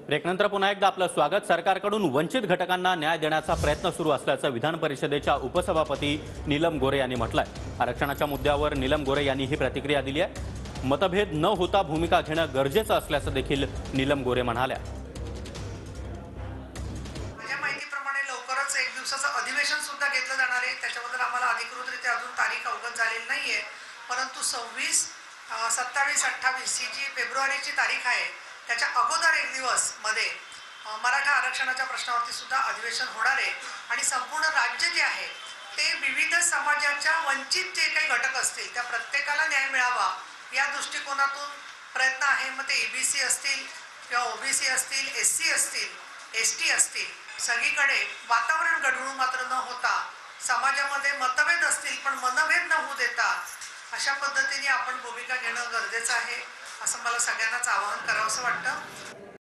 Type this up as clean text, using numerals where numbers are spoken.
ब्रेकनंतर पुन्हा एकदा आपलं स्वागत। सरकारकडून वंचित घटकांना न्याय देण्याचा प्रयत्न सुरू असल्याचं विधान परिषदेच्या उपसभापती नीलम गोरे यांनी म्हटलंय। आरक्षणाच्या मुद्द्यावर नीलम गोरे यांनी ही प्रतिक्रिया दिली आहे। मतभेद न होता भूमिका घेणं गरजेचं असल्याचं देखील नीलम गोरे म्हणाल्या। माझ्या माहितीप्रमाणे लवकरच एक दिवसाचं अधिवेशन सुद्धा घेतलं जाणार आहे। त्याच्याबद्दल आम्हाला अधिकृतरित्या अजून तारीख अवगत झालेली नाहीये, परंतु 26, 27, 28 ही जी फेब्रुवारीची तारीख आहे त्याच्या अगोदर एक दिवस मध्ये मराठा आरक्षणाच्या प्रश्नावरती सुद्धा अधिवेशन होणार आहे आणि संपूर्ण राज्य जे आहे ते विविध समाजाच्या वंचित जे काही घटक असतील त्या प्रत्येकाला न्याय मिळावा या दृष्टिकोनातून प्रयत्न आहे। मग ते EBC असतील किंवा OBC असतील, SC असतील, ST असतील, सगळीकडे वातावरण गढूळ मात्र न होता समाजामध्ये मतभेद असतील पण मनभेद न होऊ देता अशा पद्धतीने आपण भूमिका घेणं गरजेचं आहे असं मला सगळ्यांनाच आवाहन करावंसं वाटतं।